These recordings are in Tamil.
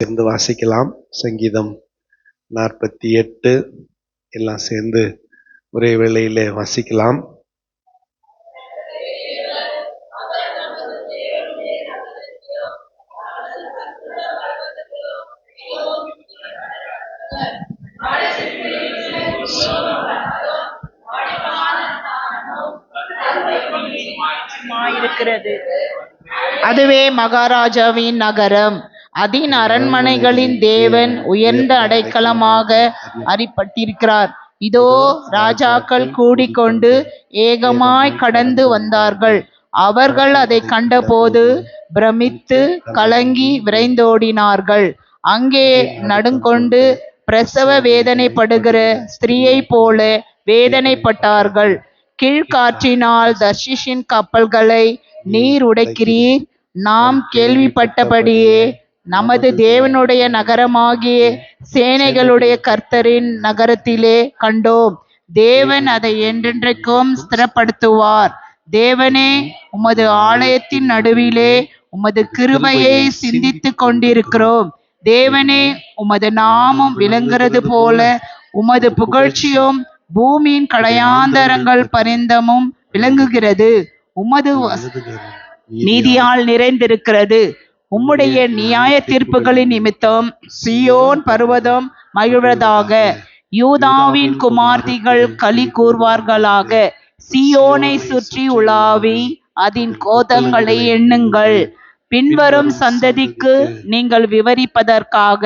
சேர்ந்து வாசிக்கலாம். சங்கீதம் 48 எல்லாம் சேர்ந்து ஒரே வேளையிலே வாசிக்கலாம். அதுவே மகாராஜாவின் நகரம், அதன் அரண்மனைகளின் தேவன் உயர்ந்த அடைக்கலமாக அறியப்பட்டிருக்கிறார். இதோ ராஜாக்கள் கூடிக்கொண்டு ஏகமாய் கடந்து வந்தார்கள். அவர்கள் அதை கண்டபோது பிரமித்து கலங்கி விரைந்தோடினார்கள். அங்கே நடுங்கொண்டு பிரசவ வேதனைப்படுகிற ஸ்திரீயை போல வேதனைப்பட்டார்கள். கீழ்காற்றினால் தர்ஷிஷின் கப்பல்களை நீர் உடைக்கிறீர். நாம் கேள்விப்பட்டபடியே நமது தேவனுடைய நகரமாகிய சேனைகளுடைய கர்த்தரின் நகரத்திலே கண்டோம். தேவன் அதை என்றென்றைக்கும் ஸ்திரப்படுத்துவார். தேவனே, உமது ஆலயத்தின் நடுவிலே உமது கிருபையை சிந்தித்து கொண்டிருக்கிறோம். தேவனே, உமது நாமம் விளங்குகிறது போல உமது புகழ்ச்சியும் பூமியின் கடையாந்தரங்கள் பரிந்தமும் விளங்குகிறது. உமது நீதியால் நிறைந்திருக்கிறது. உம்முடைய நியாய தீர்ப்புகளின் நிமித்தம் சீயோன் பர்வதம் மகிழ்வதாக. யூதாவின் குமார்த்திகள் களி கூர்வார்களாக. சீயோனை சுற்றி உலாவி அதன் கோதங்களை எண்ணுங்கள். பின்வரும் சந்ததிக்கு நீங்கள் விவரிப்பதற்காக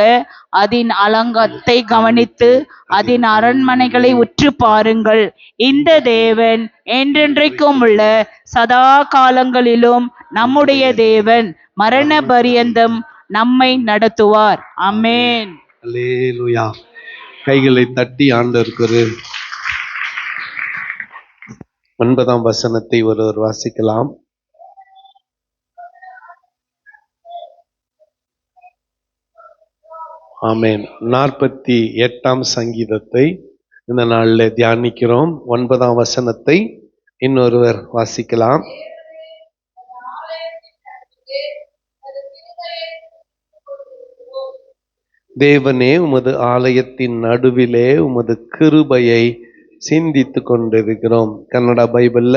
அதன் அலங்கத்தை கவனித்து அதன் அரண்மனைகளை உற்று பாருங்கள். இந்த தேவன் என்றென்றைக்கும் உள்ள சதா காலங்களிலும் நம்முடைய தேவன். மரண பரியந்தம் நம்மை நடத்துவார். ஆமென். அல்லேலூயா. கைகளை தட்டி ஆண்டவருக்கு 9ஆம் வசனத்தை ஒருவர் வாசிக்கலாம். ஆமென். 48ஆம் சங்கீதத்தை இந்த நாளில் தியானிக்கிறோம். 9ஆம் வசனத்தை இன்னொருவர் வாசிக்கலாம். தேவனே, உமது ஆலயத்தின் நடுவிலே உமது கிருபையை சிந்தித்து கொண்டிருக்கிறோம். கன்னடா பைபிள்ல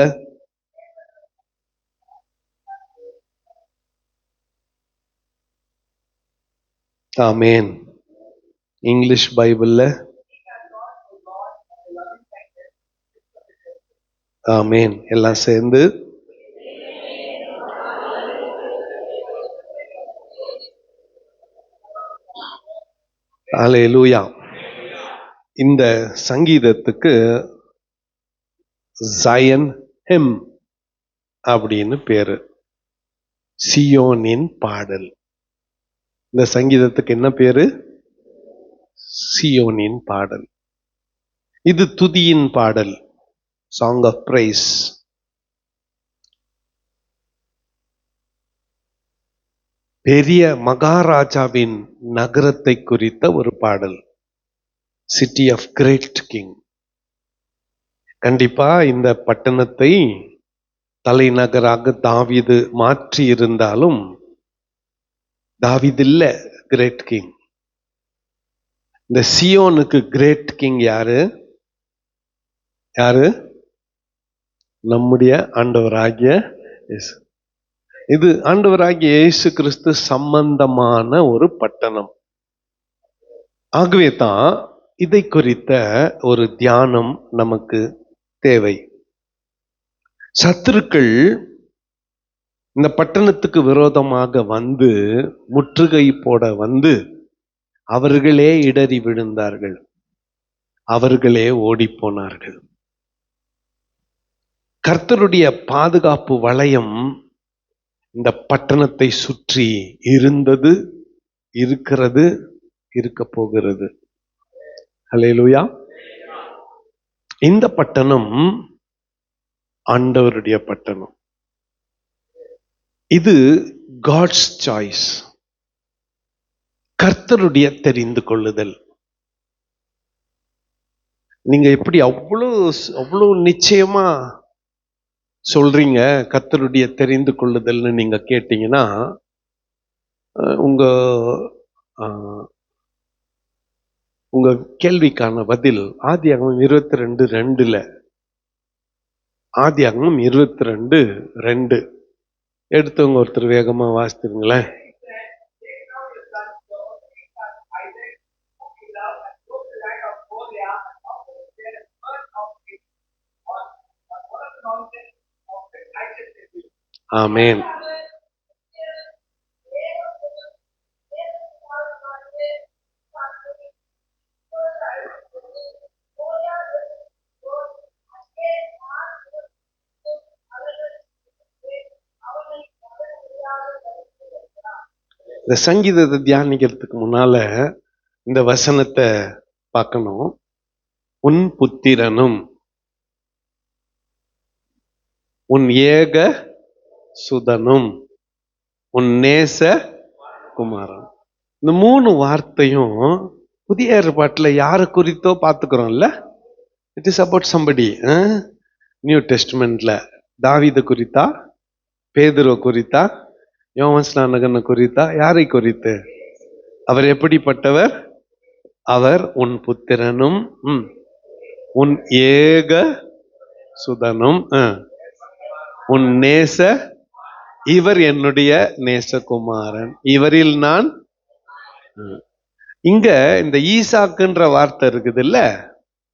ஆமென். இங்கிலீஷ் பைபிள்ல ஆமென். எல்லாம் சேர்ந்து அல்லேலூயா. இந்த சங்கீதத்துக்கு ஜயன் ஹிம் அப்படின்னு பேரு. சியோனின் பாடல். இந்த சங்கீதத்துக்கு என்ன பேரு? சியோனின் பாடல். இது துதியின் பாடல், சாங் ஆஃப் பிரைஸ். பெரிய மகாராஜாவின் நகரத்தை குறித்த ஒரு பாடல், சிட்டி ஆஃப் கிரேட் கிங். கண்டிப்பா இந்த பட்டணத்தை தலைநகராக தாவீது மாற்றி இருந்தாலும் தாவீது இல்ல கிரேட் கிங். இந்த சியோனுக்கு கிரேட் கிங் யாரு? யாரு? நம்முடைய ஆண்டவராகிய இயேசு. இது ஆண்டவராகிய இயேசு கிறிஸ்து சம்பந்தமான ஒரு பட்டணம். ஆகவே தான் இதை குறித்த ஒரு தியானம் நமக்கு தேவை. சத்துருக்கள் இந்த பட்டணத்துக்கு விரோதமாக வந்து முற்றுகை போட வந்து அவர்களே இடறி விழுந்தார்கள், அவர்களே ஓடி போனார்கள். கர்த்தருடைய பாதுகாப்பு வளையம் இந்த பட்டணத்தை சுற்றி இருந்தது, இருக்கிறது, இருக்க போகிறது. அல்லேலூயா. இந்த பட்டணம் ஆண்டவருடைய பட்டணம். இது காட்ஸ் சாய்ஸ், கர்த்தருடைய தெரிந்து கொள்ளுதல். நீங்க எப்படி அவ்வளவு நிச்சயமா சொல்றீங்க கர்த்தருடைய தெரிந்து கொள்ளுதல்னு நீங்க கேட்டீங்கன்னா, உங்க உங்க கேள்விக்கான பதில் ஆதியாகமம் 22:2. ஆதியாகமம் 22:2 எடுத்தவங்க ஒருத்தர் வேகமா வாசித்துருங்களேன். ஆமென். இந்த சங்கீதத்தை தியானிக்கிறதுக்கு முன்னால இந்த வசனத்தை பார்க்கணும். உன் புத்திரனும் உன் ஏக சுதனும் உன் நேச குமாரன். இந்த 3 வார்த்தையும் புதிய ஏற்பாட்டுல யாரை குறித்தோ பார்த்துக்கிறோம்ல. It is about somebody. New டெஸ்ட்மெண்ட்ல தாவீது குறித்தா, பேதுரு குறித்தா, யோவான் ஸ்நானகனை குறித்தா, யாரை குறித்து? அவர் எப்படிப்பட்டவர்? அவர் உன் புத்திரனும் உன் ஏக சுதனும் உன் நேச, இவர் என்னுடைய நேசகுமாரன், இவரில் நான். இங்க இந்த ஈசாக்குன்ற வார்த்தை இருக்குது இல்ல,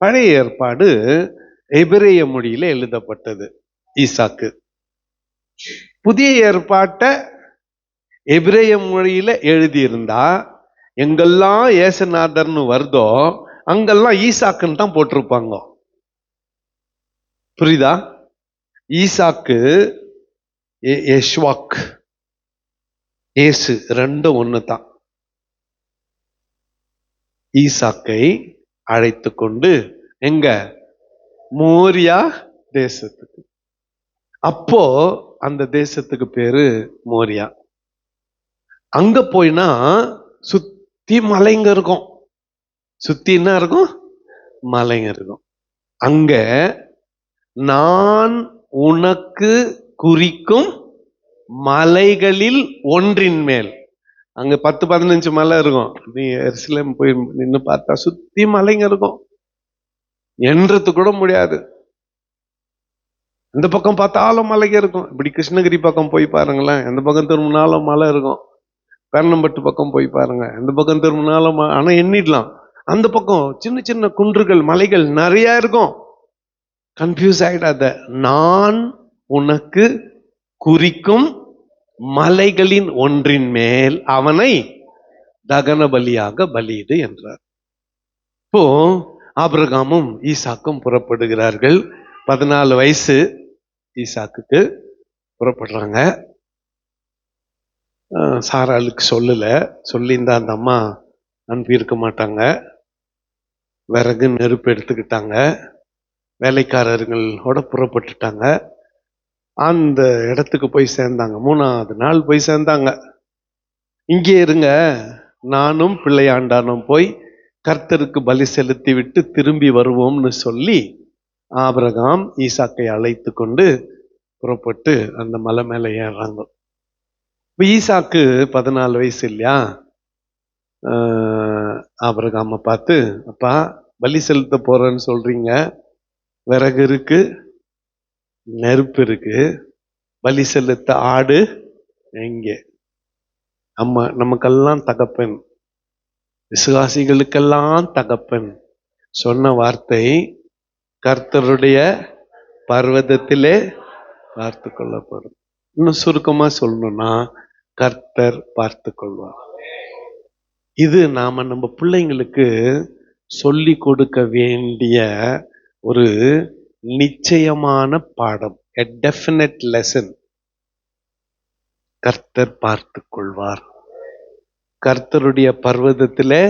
பழைய ஏற்பாடு எபிரேய மொழியில எழுதப்பட்டது ஈசாக்கு. புதிய ஏற்பாட்டை எபிரேய மொழியில எழுதியிருந்தா எங்கெல்லாம் ஏசுநாதர்னு வருதோ அங்கெல்லாம் ஈசாக்குன்னு தான் போட்டிருப்பாங்க. புரியுதா? ஈசாக்கு, யெஷ்வாக், ஏசு ரெண்டும் ஒண்ணு தான். ஈசாக்கை அழைத்து கொண்டு எங்க? மோரியா தேசத்துக்கு. அப்போ அந்த தேசத்துக்கு பேரு மோரியா. அங்க போயினா சுத்தி மலைங்க இருக்கும். சுத்தி என்ன இருக்கும்? மலைங்க இருக்கும். அங்க நான் உனக்கு குறிக்கும் மலைகளில் ஒன்றின் மேல், அங்க 10-15 மலை இருக்கும். நீ எருசலேம் போய் நின்று பார்த்தா சுத்தி மலைங்க இருக்கும். என்றது கூட முடியாது. இந்த பக்கம் பார்த்தாலும் மலைங்க இருக்கும். இப்படி கிருஷ்ணகிரி பக்கம் போய் பாருங்களேன், எந்த பக்கம் திரும்பினாலும் மலை இருக்கும். பேரணம்பட்டு பக்கம் போய் பாருங்க, எந்த பக்கம் திரும்பினாலும் ஆனா எண்ணிடலாம். அந்த பக்கம் சின்ன சின்ன குன்றுகள், மலைகள் நிறைய இருக்கும். கன்ஃபியூஸ் ஆயிடாத. நான் உனக்கு குறிக்கும் மலைகளின் ஒன்றின் மேல் அவனை தகன பலியாக பலியிடு என்றார். இப்போ ஆபிரகாமும் ஈசாக்கும் புறப்படுகிறார்கள். 14 வயசு ஈசாக்குக்கு. புறப்படுறாங்க. சாராளுக்கு சொல்லல, சொல்லியிருந்தா அந்த அம்மா அனுப்பியிருக்க மாட்டாங்க. விறகு நெருப்பு எடுத்துக்கிட்டாங்க, வேலைக்காரர்களோட புறப்பட்டுட்டாங்க. அந்த இடத்துக்கு போய் சேர்ந்தாங்க. 3ஆவது நாள் போய் சேர்ந்தாங்க. இங்கே இருங்க, நானும் பிள்ளையாண்டானும் போய் கர்த்தருக்கு பலி செலுத்தி விட்டு திரும்பி வருவோம்னு சொல்லி ஆபிரகாம் ஈசாக்கை அழைத்து கொண்டு புறப்பட்டு அந்த மலை மேல ஏறுறாங்க. இப்ப ஈசாக்கு 14 வயசு இல்லையா? ஆபிரகாமை பார்த்து, அப்பா பலி செலுத்த போறேன்னு சொல்றீங்க, விறகு இருக்கு, நெருப்பு இருக்கு, பலி செலுத்த ஆடு எங்கே? அம்மா நமக்கெல்லாம் தகப்பன், விசுவாசிகளுக்கெல்லாம் தகப்பன் சொன்ன வார்த்தை, கர்த்தருடைய பர்வதத்திலே பார்த்து கொள்ளப்படும். இன்னும் சுருக்கமா சொல்லணும்னா, கர்த்தர் பார்த்து கொள்வார். இது நாம நம்ம பிள்ளைங்களுக்கு சொல்லி கொடுக்க வேண்டிய ஒரு நிச்சயமான பாடம். a definite lesson. கர்த்தர் பார்த்து கொள்வார், கர்த்தருடைய பர்வதத்திலே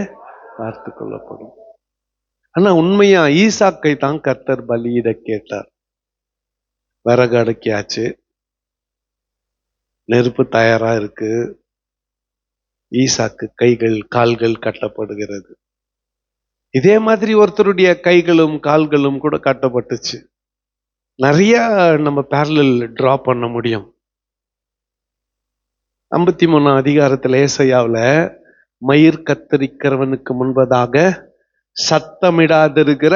பார்த்து கொள்ளப்படும். ஆனா உண்மையா ஈசாக்கை தான் கர்த்தர் பலியிட கேட்டார். விறகு அடக்கியாச்சு, நெருப்பு தயாரா இருக்கு, ஈசாக்கு கைகள் கால்கள் கட்டப்படுகிறது. இதே மாதிரி ஒருத்தருடைய கைகளும் கால்களும் கூட கட்டப்பட்டுச்சு. நிறைய நம்ம பேரலல் டிரா பண்ண முடியும். 53 அதிகாரத்துல ஏசாயாவுல மயிர் கத்தரிக்கிறவனுக்கு முன்பதாக சத்தமிடாதிருக்கிற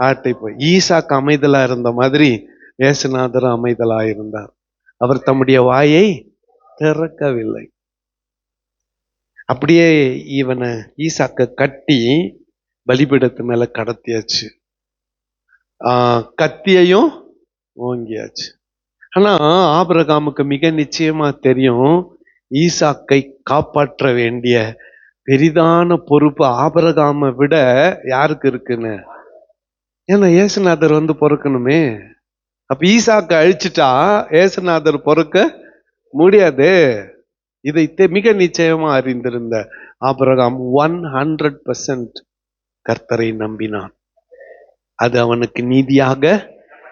ஆட்டை போய். ஈசாக்கு அமைதலா இருந்த மாதிரி இயேசுநாதர் அமைதலா இருந்தார். அவர் தம்முடைய வாயை திறக்கவில்லை. அப்படியே இவனை ஈசாக்க கட்டி பலிபீடத்து மேல கடத்தியாச்சு. கத்தியையும் ஓங்கியாச்சு. ஆனா ஆபிரகாமுக்கு மிக நிச்சயமா தெரியும், ஈசாக்கை காப்பாற்ற வேண்டிய பெரிதான பொறுப்பு ஆபிரகாமை விட யாருக்கு இருக்குன்னு. ஏன்னா இயேசுநாதர் வந்து பொறுக்கணுமே. அப்ப ஈசாக்கை அழிச்சிட்டா இயேசுநாதர் பொறுக்க முடியாது. இதை மிக நிச்சயமா அறிந்திருந்த ஆபிரகாம் 100% கர்த்தரை நம்பினான். அது அவனுக்கு நீதியாக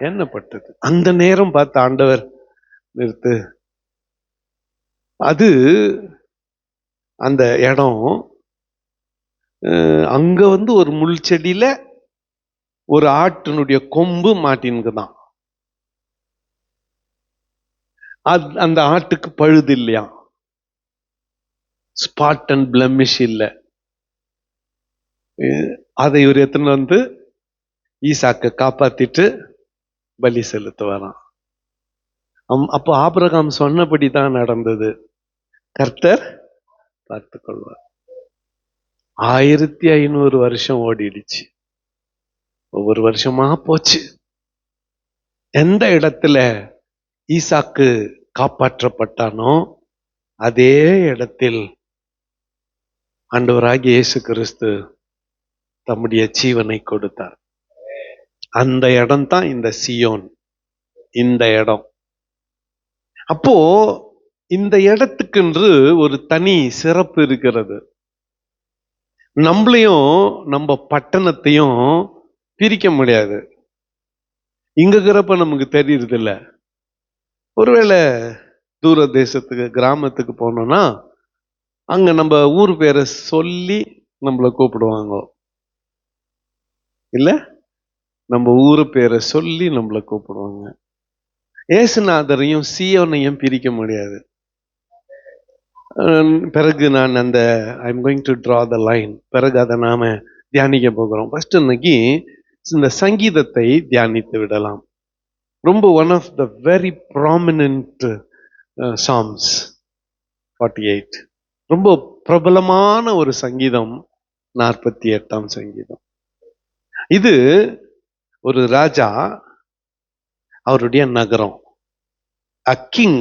எண்ணப்பட்டது. அந்த நேரம் பார்த்து ஆண்டவர் நிறுத்து. அது அந்த இடம் அங்க வந்து ஒரு முள் செடியில ஒரு ஆட்டினுடைய கொம்பு மாட்டின்குதான். அந்த ஆட்டுக்கு பழுது இல்லையா, ஸ்பாட் அண்ட் பிளமிஷ் இல்லை. அதை இவர் எத்தனை வந்து ஈசாக்க காப்பாத்திட்டு பலி செலுத்த வரான். அப்போ ஆபிரகாம் சொன்னபடி தான் நடந்தது. கர்த்தர் பார்த்து கொள்வார். 1500 வருஷம் ஓடிடுச்சு. ஒவ்வொரு வருஷமா போச்சு. எந்த இடத்துல ஈசாக்கு காப்பாற்றப்பட்டானோ அதே இடத்தில் ஆண்டவராகிய இயேசு கிறிஸ்து தம்முடைய ஜீவனை கொடுத்தார். அந்த இடம் தான் இந்த சியோன். இந்த இடம். அப்போ இந்த இடத்துக்கென்று ஒரு தனி சிறப்பு இருக்கிறது. நம்மளையும் நம்ம பட்டணத்தையும் பிரிக்க முடியாது. இங்க இருக்கிறப்ப நமக்கு தெரியுறது இல்ல. ஒருவேளை தூர தேசத்துக்கு கிராமத்துக்கு போனோம்னா அங்க நம்ம ஊர் பேரை சொல்லி நம்மளை கூப்பிடுவாங்க. இல்ல, நம்ம ஊரு பேரை சொல்லி நம்மளை கூப்பிடுவாங்க. இயேசுநாதரையும் சியோனையும் பிரிக்க முடியாது. பிறகு நான் அந்த I'm going to draw the line. பிறகு அதை நாம தியானிக்க போகிறோம். ஃபர்ஸ்ட் இன்னைக்கு இந்த சங்கீதத்தை தியானித்து விடலாம். ரொம்ப one of the very prominent psalms 48. ரொம்ப பிரபலமான ஒரு சங்கீதம் 48ஆம் சங்கீதம். இது ஒரு ராஜா, அவருடைய நகரம், a king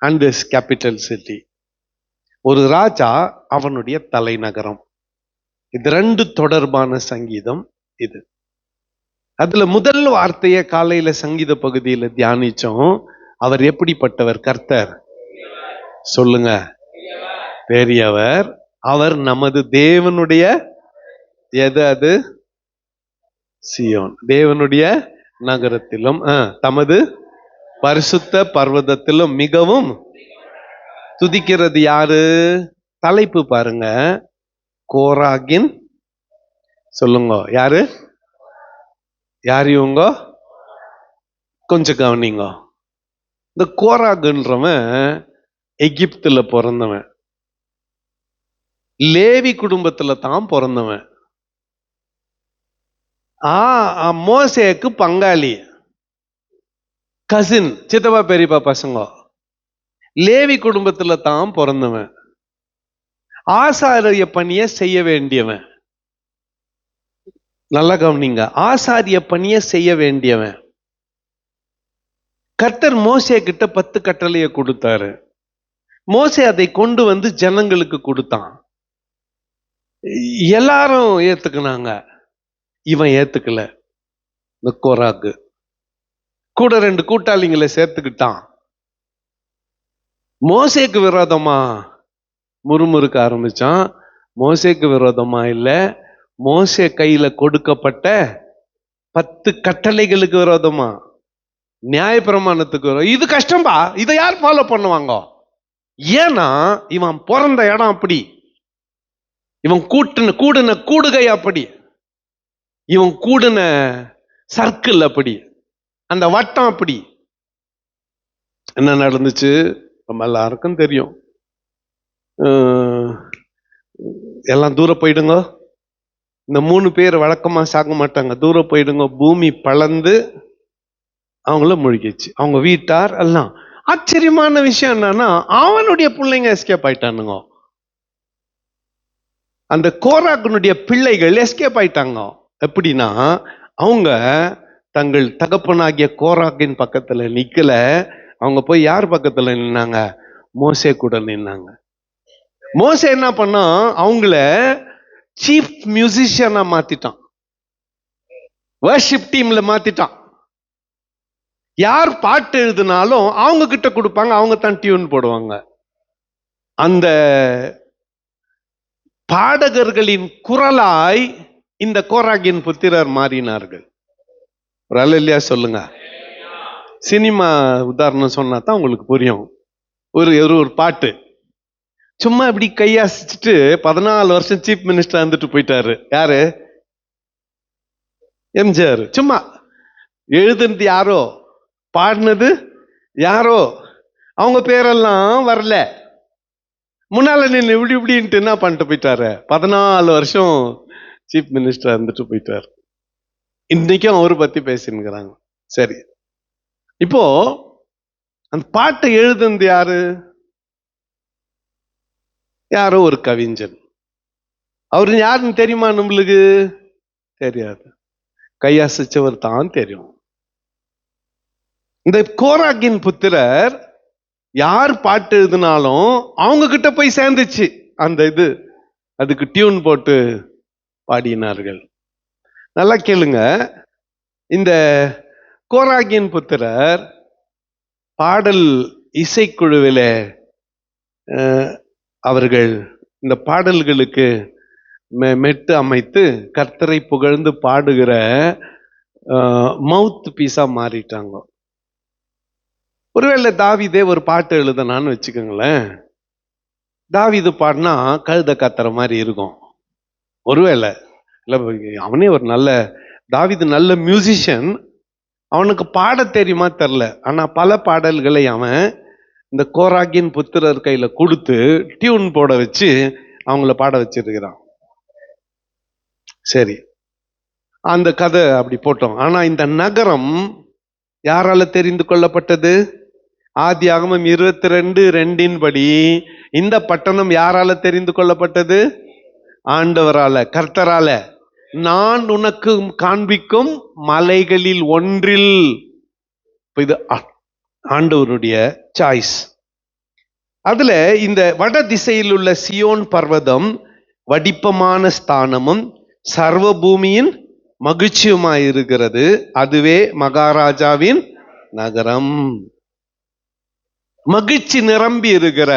and his capital city. ஒரு ராஜா, அவனுடைய தலைநகரம். இது ரெண்டு தொடர்பான சங்கீதம் இது. அதுல முதல் வார்த்தையை காலையில சங்கீத பகுதியில தியானிச்சோம். அவர் எப்படிப்பட்டவர்? கர்த்தர். சொல்லுங்க, பெரியவர். அவர் நமது தேவனுடைய எது? அது சியோன். தேவனுடைய நகரத்திலும் தமது பரிசுத்த பர்வதத்திலும் மிகவும் துதிக்கிறது யாரு? தலைப்பு பாருங்க, கோராகின். சொல்லுங்க, யாரு? யார் இவங்க? கொஞ்சம் கவனிங்க. இந்த கோராகுன்றவன் எகிப்துல பிறந்தவன், லேவி குடும்பத்துல தான் பிறந்தவன். மோசேக்கு பங்காளி, கசின், சித்தப்பா பெரியப்பா பசங்க. லேவி குடும்பத்துல தான் பிறந்தவன். ஆசாரிய பணியை செய்ய வேண்டியவன். நல்லா கவனிங்க, ஆசாரிய பணியை செய்ய வேண்டியவன். கர்த்தர் மோசே கிட்ட 10 கட்டளையை கொடுத்தாரு. மோசே அதை கொண்டு வந்து ஜனங்களுக்கு கொடுத்தான். எல்லாரும் ஏத்துக்கினாங்க. இவன் ஏத்துக்கல. இந்த கோராகு கூட 2 கூட்டாளிங்களை சேர்த்துக்கிட்டான். மோசேக்கு விரோதமா முறுமுறுக்க ஆரம்பிச்சான். மோசேக்கு விரோதமா இல்ல, மோசே கையில கொடுக்கப்பட்ட 10 கட்டளைகளுக்கு விரோதமா, நியாயப்பிரமாணத்துக்கு விரோதம். இது கஷ்டம்பா, இதை யார் ஃபாலோ பண்ணுவாங்க? ஏன்னா இவன் பிறந்த இடம் அப்படி, இவன் கூடின கூடுகை அப்படி, இவன் கூடின சர்க்கிள் அப்படி, அந்த வட்டம் அப்படி. என்ன நடந்துச்சு நம்ம எல்லாருக்கும் தெரியும். எல்லாம் தூரம் போயிடுங்க. இந்த 3 பேர் வழக்கமா சாக மாட்டாங்க. தூரம் போயிடுங்க. பூமி பளந்து அவங்கள முழுகிச்சு, அவங்க வீட்டார் எல்லாம். ஆச்சரியமான விஷயம் என்னன்னா, அவனுடைய பிள்ளைங்க எஸ்கேப் ஆயிட்டானுங்க. அந்த கோராகனுடைய பிள்ளைகள் எஸ்கேப் ஆயிட்டாங்க. எப்படின்னா, அவங்க தங்கள் தகப்பனாகிய கோராகின் பக்கத்துல நிக்கல, அவங்க போய் யார் பக்கத்துல நின்னாங்க? மோசே கூட நின்னாங்க. மோசே என்ன பண்ணா, அவங்கள சீஃப் மியூசிஷியனா மாத்திட்டான், வர்ஷிப் டீம்ல மாத்திட்டான். யார் பாட்டு எழுதினாலும் அவங்க கிட்ட கொடுப்பாங்க, அவங்க தான் டியூன் போடுவாங்க. அந்த பாடகர்களின் குரலாய் இந்த கோராகின் புத்திரர் மாறினார்கள். ஒரு அல்லேலூயா சொல்லுங்க. சினிமா உதாரணம் சொன்னா தான் உங்களுக்கு புரியும். ஒரு ஒரு பாட்டு சும்மா இப்படி கையாசிச்சுட்டு 14 வருஷம் சீஃப் மினிஸ்டர் வந்துட்டு போயிட்டாரு. யாரு? எம்ஜிஆர். சும்மா எழுதுனது யாரோ, பாடினது யாரோ, அவங்க பேரெல்லாம் வரல. முன்னால நின்று இப்படி இப்படின்ட்டு என்ன பண்ணிட்டு போயிட்டாரு? 14 வருஷம் சீஃப் மினிஸ்டர் வந்துட்டு போயிட்டாரு. இன்னைக்கும் அவரை பத்தி பேசினுக்கிறாங்க. சரி, இப்போ அந்த பாட்டை எழுதுனது யாரு? யாரோ ஒரு கவிஞன். அவரு யாருன்னு தெரியுமா? நம்மளுக்கு தெரியாது. கையாசிச்சவர் தான் தெரியும். இந்த கோராகின் புத்திரர் யார் பாட்டு எழுதினாலும் அவங்க கிட்ட போய் சேர்ந்துச்சு அந்த இது, அதுக்கு டியூன் போட்டு பாடினார்கள். நல்லா கேளுங்க. இந்த கோராகின் புத்திரர் பாடல் இசைக்குழுவில அவர்கள் இந்த பாடல்களுக்கு மெட்டு அமைத்து கர்த்தரை புகழ்ந்து பாடுகிற மவுத் பீஸா மாறிட்டாங்க. ஒருவேளை தாவீதே ஒரு பாட்டு எழுதனான்னு வச்சுக்கோங்களேன், தாவீது பாடினா கழுத கத்துற மாதிரி இருக்கும். ஒருவேளை இல்ல, அவனே ஒரு நல்ல தாவீது நல்ல மியூசிஷியன், அவனுக்கு பாட தெரியுமா தெரியல. ஆனா பல பாடல்களை அவன் இந்த கோராகின் புத்திரர் கையில கொடுத்து டியூன் போட வச்சு அவங்கள பாட வச்சிருக்கிறான். சரி, அந்த கதை அப்படி போட்டோம். ஆனா இந்த நகரம் யாரால தெரிந்து கொள்ளப்பட்டது? ஆதியாகமம் 22:2 படி இந்த பட்டணம் யாரால தெரிந்து கொள்ளப்பட்டது? ஆண்டவரால, கர்த்தரால. நான் உனக்கு காண்பிக்கும் மலைகளில் ஒன்றில். இது ஆண்டவருடைய சாய்ஸ். அதுல இந்த வட திசையில் உள்ள சியோன் பர்வதம் வடிப்பமான ஸ்தானமும் சர்வ பூமியின் மகிழ்ச்சியுமாய் இருக்கிறது. அதுவே மகாராஜாவின் நகரம். மகிழ்ச்சி நிரம்பி இருக்கிற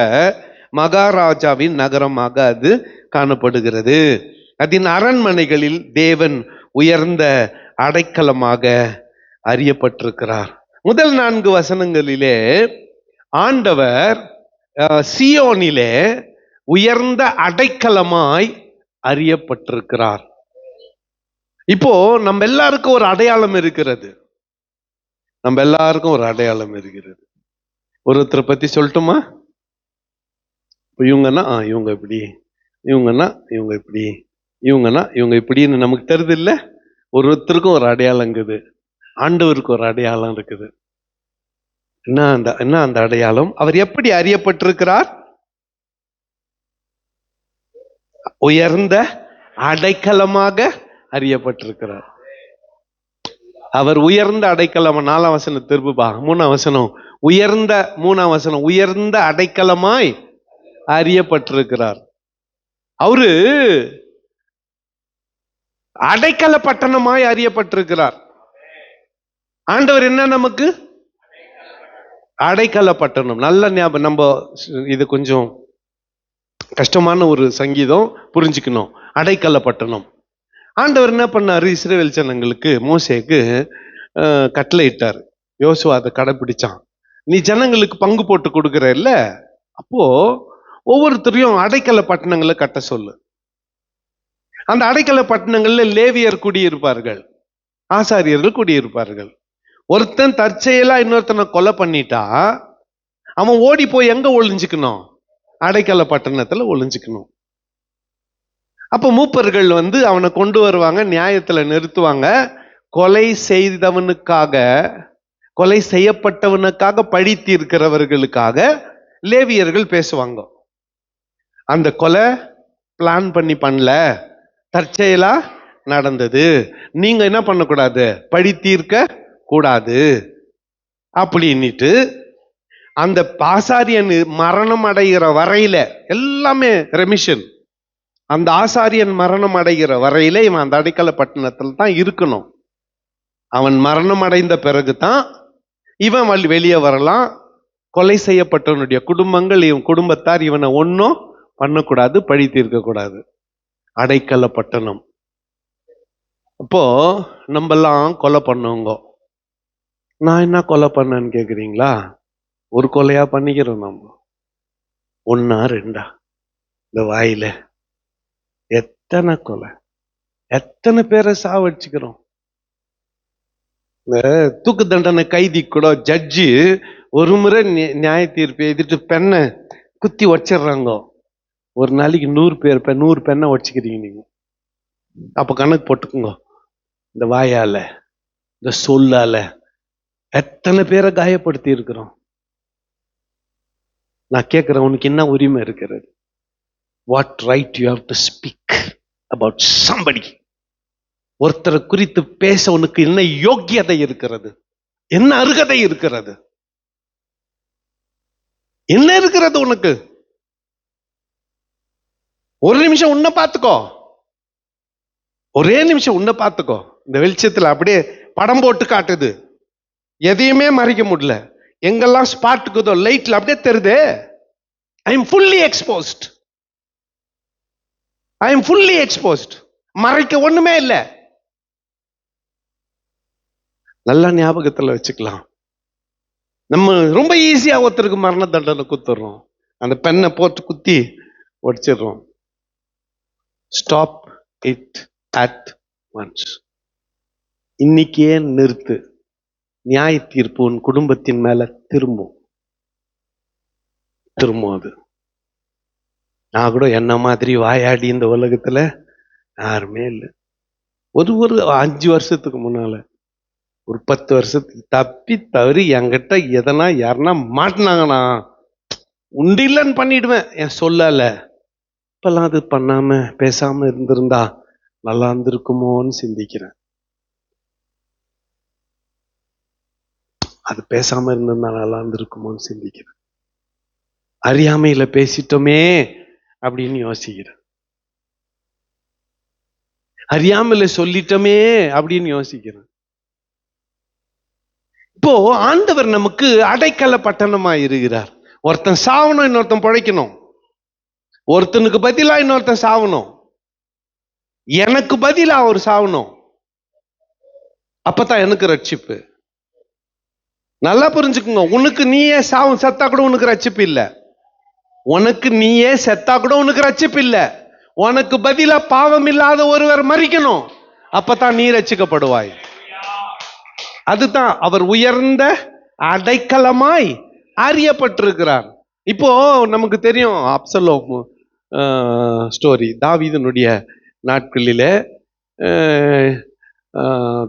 மகாராஜாவின் நகரமாக அது காணப்படுகிறது. அதன் அரண்மனைகளில் தேவன் உயர்ந்த அடைக்கலமாக அறியப்பட்டிருக்கிறார். முதல் 4 வசனங்களிலே ஆண்டவர் சியோனிலே உயர்ந்த அடைக்கலமாய் அறியப்பட்டிருக்கிறார். இப்போ நம்ம எல்லாருக்கும் ஒரு அடையாளம் இருக்கிறது. நம்ம எல்லாருக்கும் ஒரு அடையாளம் இருக்கிறது. ஒருத்தரை பத்தி சொல்லட்டுமா? இவங்கன்னா இவங்க இப்படி, இவங்கன்னா இவங்க இப்படி, இவங்கன்னா இவங்க இப்படின்னு நமக்கு தெரியுது இல்ல? ஒருத்தருக்கும் ஒரு அடையாளம் இருக்குது. ஆண்டவருக்கு ஒரு அடையாளம் இருக்குது. என்ன அந்த அடையாளம்? அவர் எப்படி அறியப்பட்டிருக்கிறார்? உயர்ந்த அடைக்கலமாக அறியப்பட்டிருக்கிறார். அவர் உயர்ந்த அடைக்கலம். 4ஆம் வசனம் திருப்புபா. 3ஆம் வசனம் உயர்ந்த, 3ஆம் வசனம் உயர்ந்த அடைக்கலமாய் அறியப்பட்டிருக்கிறார். அவரு அடைக்கல பட்டணமாய் அறியப்பட்டிருக்கிறார். ஆண்டவர் என்ன நமக்கு? அடைக்கல பட்டணம். நல்ல ஞாபகம். நம்ம இது கொஞ்சம் கஷ்டமான ஒரு சங்கீதம், புரிஞ்சுக்கணும். அடைக்கல பட்டணம். ஆண்டவர் என்ன பண்ணாரு? இஸ்ரவேல் ஜனங்களுக்கு, மோசேக்கு கட்டளை இட்டார். யோசுவா அதை கடைபிடிச்சான். நீ ஜனங்களுக்கு பங்கு போட்டு கொடுக்கிற இல்ல, அப்போ ஒவ்வொருத்தரையும் அடைக்கல பட்டணங்களை கட்ட சொல்லு. அந்த அடைக்கல பட்டணங்கள்ல லேவியர் குடியிருப்பார்கள், ஆசாரியர்கள் குடியிருப்பார்கள். ஒருத்தன் தற்செயலா இன்னொருத்தனை கொலை பண்ணிட்டா அவன் ஓடி போய் எங்க ஒளிஞ்சுக்கணும்? அடைக்கல பட்டணத்துல ஒளிஞ்சுக்கணும். அப்ப மூப்பர்கள் வந்து அவனை கொண்டு வருவாங்க, நியாயத்துல நிறுத்துவாங்க. கொலை செய்தவனுக்காக, கொலை செய்யப்பட்டவனுக்காக பழி தீர்க்கிறவர்களுக்காக லேவியர்கள் பேசுவாங்க. அந்த கொலை பிளான் பண்ணல, தற்செயலா நடந்தது, நீங்க என்ன பண்ணக்கூடாது, பழி தீர்க்க கூடாது அப்படின்னுட்டு அந்த ஆசாரியன் மரணம் அடைகிற வரையில எல்லாமே ரெமிஷன். அந்த ஆசாரியன் மரணம் அடைகிற வரையில இவன் அந்த அடைக்கல பட்டணத்துல தான் இருக்கணும். அவன் மரணம் அடைந்த பிறகுதான் இவன் வெளியே வரலாம். கொலை செய்யப்பட்டவனுடைய குடும்பங்கள், இவன் குடும்பத்தார் இவனை ஒன்னும் பண்ணக்கூடாது, பழி தீர்க்க கூடாது. அடைக்கல பட்டணம். அப்போ நம்மெல்லாம் கொலை பண்ணவங்க. நான் என்ன கொலை பண்ணேன்னு கேக்குறீங்களா? ஒரு கொலையா பண்ணிக்கிறோம் நம்ம, ஒன்னா ரெண்டா? இந்த வாயில எத்தனை கொலை, எத்தனை பேரை சாவடிச்சுக்கிறோம். இந்த தூக்கு தண்டனை கைதி கூட ஜட்ஜி ஒரு முறை நியாய தீர்ப்பு எழுதிட்டு பெண்ணை குத்தி வச்சிடுறாங்க. ஒரு நாளைக்கு 100 பெண்ணை வச்சுக்கிறீங்க நீங்க. அப்ப கணக்கு போட்டுக்குங்க, இந்த வாயால, இந்த சொல்லால எத்தனை பேரை காயப்படுத்தி இருக்கிறோம். நான் கேட்கிறேன், உனக்கு என்ன உரிமை இருக்கிறது? What right you have to speak about somebody? ஒருத்தரை குறித்து பேச உனக்கு என்ன யோக்கியதை இருக்கிறது? என்ன அருகதை இருக்கிறது? என்ன இருக்கிறது உனக்கு? ஒரு நிமிஷம் உன்னை பார்த்துக்கோ, ஒரே நிமிஷம் உன்னை பார்த்துக்கோ. இந்த வெளிச்சத்துல அப்படியே படம் போட்டு காட்டுது, எதையுமே மறைக்க முடியல. எங்கெல்லாம் ஸ்பாட்டுக்குதோ லைட்ல அப்படியே தெரியுது. I am fully exposed, I am fully exposed. மறைக்க ஒண்ணுமே இல்லை. நல்லா ஞாபகத்துல வச்சுக்கலாம். நம்ம ரொம்ப ஈஸியா ஒருத்தருக்கு மரண தண்டனை குத்துறோம், அந்த பெண்ணை போட்டு குத்தி உடைச்சிடுறோம். Stop it at once. இன்னைக்கே நிறுத்து. நியாய தீர்ப்பு உன் குடும்பத்தின் மேல திரும்பும். அது நான் கூட என்ன மாதிரி வாயாடி இந்த உலகத்துல யாருமே இல்லை. ஒரு 5 வருஷத்துக்கு முன்னால, ஒரு 10 வருஷத்துக்கு தப்பி தவறி என்கிட்ட எதனா யாருன்னா மாட்டினாங்கண்ணா உண்டு இல்லைன்னு பண்ணிடுவேன் என் சொல்லல. இப்பெல்லாம் அது பண்ணாம பேசாம இருந்திருந்தா நல்லா இருந்திருக்குமோன்னு சிந்திக்கிறேன். அது பேசாம இருந்திருந்தா நல்லா இருந்திருக்குமோன்னு சிந்திக்கிறேன். அறியாமையில பேசிட்டோமே அப்படின்னு யோசிக்கிறேன். அறியாமையில சொல்லிட்டோமே அப்படின்னு யோசிக்கிறேன். இப்போ ஆண்டவர் நமக்கு அடைக்கல பட்டணமா இருக்கிறார். ஒருத்தன் சாவணும், இன்னொருத்தன் பிழைக்கணும். ஒருத்தனுக்கு பதிலா இன்னொருத்தன் சாவணும். எனக்கு பதிலா அவர் சாவணும். அப்பதான் எனக்கு ரட்சிப்பு. நல்லா புரிஞ்சுக்குங்க. உனக்கு நீயே செத்தா கூட உனக்கு ரட்சிப்பு இல்லை. உனக்கு நீயே செத்தா கூட உனக்கு ரட்சிப்பு இல்லை. உனக்கு பதிலா பாவம் இல்லாத ஒருவர் மரிக்கணும். அப்பதான் நீ ரட்சிக்கப்படுவாய். அதுதான் அவர் உயர்ந்த அடைக்கலமாய் அறியப்பட்டிருக்கிறார். இப்போ நமக்கு தெரியும் அப்சலோம் ஸ்டோரி. தாவீதனுடைய நாட்களிலே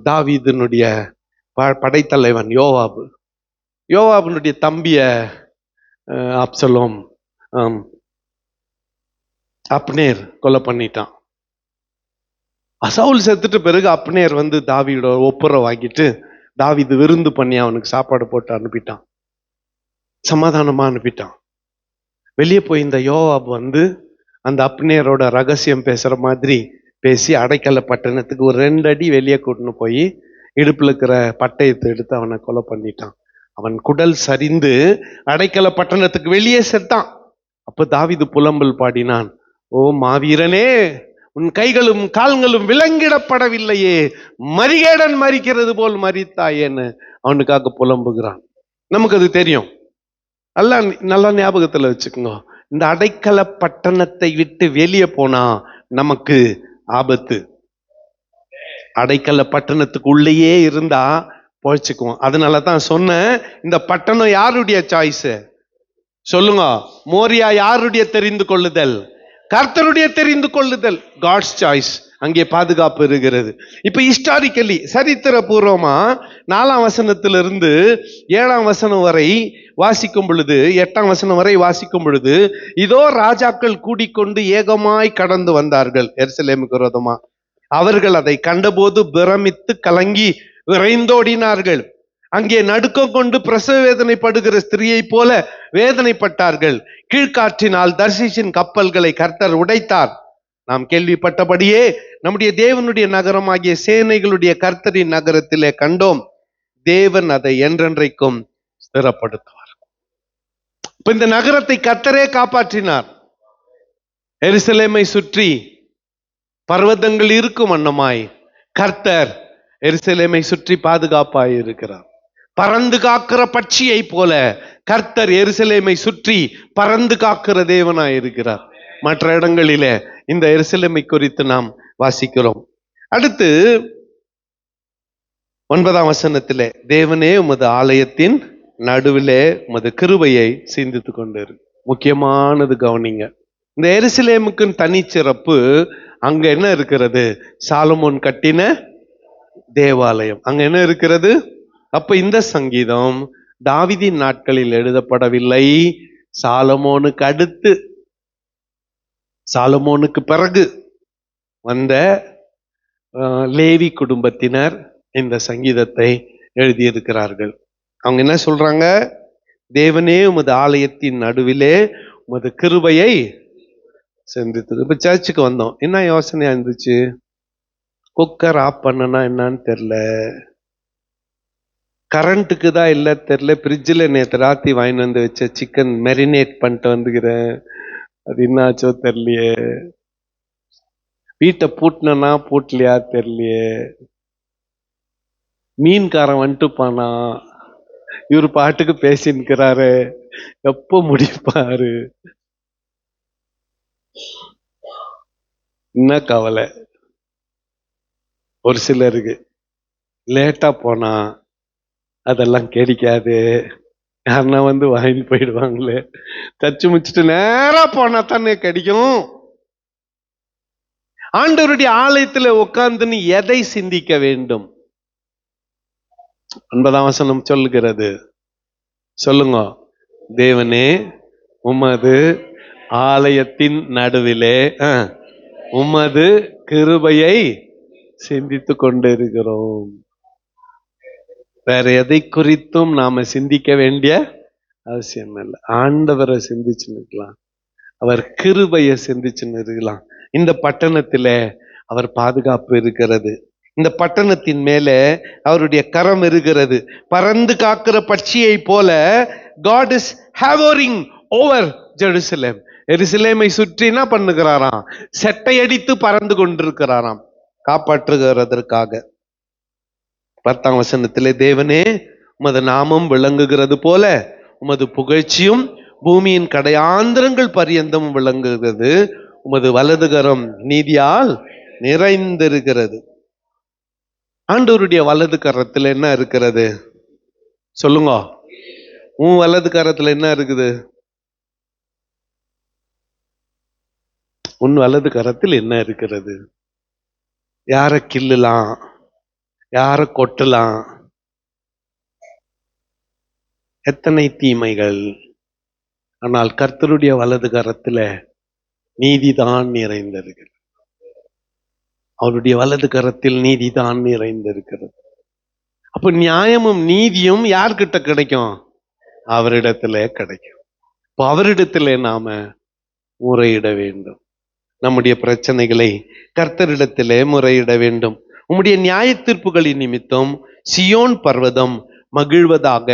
தாவீதனுடைய படைத்தலைவன் யோவாபுனுடைய தம்பிய அப்சலோம் அப்னேர் கொலை பண்ணிட்டான். சவுல் செத்துட்டு பிறகு அப்னேர் வந்து தாவீதோட ஒப்புரை வாங்கிட்டு தாவீது விருந்து பண்ணி அவனுக்கு சாப்பாடு போட்டு அனுப்பிட்டான். சமாதானமா அனுப்பிட்டான். வெளியே போய் இந்த யோவாப் வந்து அந்த அப்னேரோட ரகசியம் பேசுற மாதிரி பேசி அடைக்கல பட்டணத்துக்கு ஒரு 2 அடி வெளியே கூட்டின்னு போய் இடுப்புல இருக்கிற பட்டயத்தை எடுத்து அவனை கொலை பண்ணிட்டான். அவன் குடல் சரிந்து அடைக்கல பட்டணத்துக்கு வெளியே செத்தான். அப்ப தாவீது புலம்பல் பாடினான், ஓ மாவீரனே, உன் கைகளும் கால்களும் விலங்கிடப்படவில்லையே, மரிகேடன் மரிக்கிறது போல் மரித்தாயேன்னு அவனுக்காக புலம்புகிறான். நமக்கு அது தெரியும். நல்லா ஞாபகத்துல வச்சுக்கோங்க. இந்த அடைக்கல பட்டணத்தை விட்டு வெளியே போனா நமக்கு ஆபத்து. அடைக்கல பட்டணத்துக்கு உள்ளேயே இருந்தா பொழைச்சுக்குவோம். அதனாலதான் சொன்னேன், இந்த பட்டணம் யாருடைய சாய்ஸ் சொல்லுங்க? மோரியா யாருடைய தெரிந்து கொள்ளுதல்? கர்த்தருடைய தெரிந்து கொள்ளுதல், காட்ஸ் சாய்ஸ், அங்கே பாதுகாப்பு இருக்கிறது. இப்ப ஹிஸ்டாரிக்கலி சரித்திர பூர்வமா 4ஆம் வசனத்திலிருந்து 7ஆம் வசனம் வரை வாசிக்கும் பொழுது, 8ஆம் வசனம் வரை வாசிக்கும் பொழுது, இதோ ராஜாக்கள் கூடிக்கொண்டு ஏகமாய் கடந்து வந்தார்கள் எருசலேமுக்கு விரோதமா. அவர்கள் அதை கண்டபோது பிரமித்து கலங்கி விரைந்தோடினார்கள். அங்கே நடுக்கம் கொண்டு பிரசவ வேதனைப்படுகிற ஸ்திரியை போல வேதனைப்பட்டார்கள். கீழ்காற்றினால் தர்ஷீஷின் கப்பல்களை கர்த்தர் உடைத்தார். நாம் கேள்விப்பட்டபடியே நம்முடைய தேவனுடைய நகரமாகிய சேனைகளுடைய கர்த்தரின் நகரத்திலே கண்டோம். தேவன் அதை என்றென்றைக்கும் ஸ்திரப்படுத்துவார். இப்ப இந்த நகரத்தை கர்த்தரே காப்பாற்றினார். எருசலேமை சுற்றி பர்வதங்கள் இருக்கும் வண்ணமாய் கர்த்தர் எருசலேமை சுற்றி பாதுகாப்பாய் இருக்கிறார். பறந்து காக்கிற பட்சியை போல கர்த்தர் எருசலேமை சுற்றி பறந்து காக்கிற தேவனாய் இருக்கிறார். மற்ற இடங்களிலே இந்த எருசலேமை குறித்து நாம் வாசிக்கிறோம். அடுத்து 9ஆம் வசனத்திலே, தேவனே உமது ஆலயத்தின் நடுவிலே உமது கிருபையை சிந்தித்து கொண்டிரு. முக்கியமானது கவனிங்க. இந்த எருசலேமுக்கு தனிச்சிறப்பு. அங்க என்ன இருக்கிறது? சாலமோன் கட்டின தேவாலயம் அங்க என்ன இருக்கிறது? அப்ப இந்த சங்கீதம் தாவீதின் நாட்களில் எழுதப்படவில்லை. சாலமோனுக்கு அடுத்து, சாலமோனுக்கு பிறகு வந்த லேவி குடும்பத்தினர் இந்த சங்கீதத்தை எழுதியிருக்கிறார்கள். அவங்க என்ன சொல்றாங்க? தேவனே உமது ஆலயத்தின் நடுவிலே உமது கிருபையை சிந்தித்து. இப்ப சர்ச்சுக்கு வந்தோம், என்ன யோசனையா இருந்துச்சு? குக்கர் ஆஃப் பண்ணனா என்னன்னு தெரியல, கரண்ட்டுக்கு தான் இல்ல தெரியல, ஃப்ரிட்ஜில் நேற்று ராத்தி வாங்கிட்டு வந்து வச்ச சிக்கன் மெரினேட் பண்ணிட்டு வந்துக்கிறேன், அது என்னாச்சோ தெரியலையே, வீட்டை பூட்டினா பூட்டலையா தெரியலையே, மீன்காரன் வந்துட்டு போனா, இவரு பாட்டுக்கு பேசின்னுக்கிறாரு, எப்போ முடிப்பாரு, என்ன கவலை. ஒரு சிலருக்கு லேட்டா போனா அதெல்லாம் கிடைக்காது, யாருன்னா வந்து வாங்கிட்டு போயிடுவாங்களே, தச்சு முடிச்சுட்டு நேரா போனா தானே கிடைக்கும். ஆண்டவருடைய ஆலயத்துல உட்கார்ந்து எதை சிந்திக்க வேண்டும்? 9ஆம் வசனம் சொல்லுகிறது. சொல்லுங்க. தேவனே உமது ஆலயத்தின் நடுவிலே உமது கிருபையை சிந்தித்து கொண்டிருக்கிறோம். வேற எதை குறித்தும் நாம சிந்திக்க வேண்டிய அவசியம் இல்லை. ஆண்டவரை சிந்திச்சுன்னு இருக்கலாம், அவர் கிருபையை சிந்திச்சுன்னு இருக்கலாம். இந்த பட்டணத்தில அவர் பாதுகாப்பு இருக்கிறது, இந்த பட்டணத்தின் மேலே அவருடைய கரம் இருக்கிறது. பறந்து காக்கிற பட்சியை போல God is hovering over Jerusalem. எருசலேமை சுற்றி என்ன பண்ணுகிறாராம்? செட்டை அடித்து பறந்து கொண்டிருக்கிறாராம், காப்பாற்றுகிறதற்காக. 10ஆம் வசனத்திலே, தேவனே உமது நாமம் விளங்குகிறது போல உமது புகழ்ச்சியும் பூமியின் கடையாந்திரங்கள் பரியந்தமும் விளங்குகிறது, உமது வலதுகரம் நீதியால் நிறைந்திருக்கிறது. ஆண்டவருடைய வலது கரத்துல என்ன இருக்கிறது? சொல்லுங்க. உன் வலது கரத்துல என்ன இருக்குது? உன் வலது கரத்தில் என்ன இருக்கிறது? யார கிள்ளலாம், யார கொட்டலாம், எத்தனை தீமைகள். ஆனால் கர்த்தருடைய வலது கரத்துல நீதிதான் நிறைந்திருக்கிறது. அவருடைய வலது கரத்தில் நீதிதான் நிறைந்திருக்கிறது. அப்ப நியாயமும் நீதியும் யார்கிட்ட கிடைக்கும்? அவரிடத்துல கிடைக்கும். இப்போ அவரிடத்துல நாம முறையிட வேண்டும். நம்முடைய பிரச்சனைகளை கர்த்தரிடத்திலே முறையிட வேண்டும். உம்முடைய நியாய தீர்ப்புகளின் நிமித்தம் சியோன் பர்வதம் மகிழ்வதாக.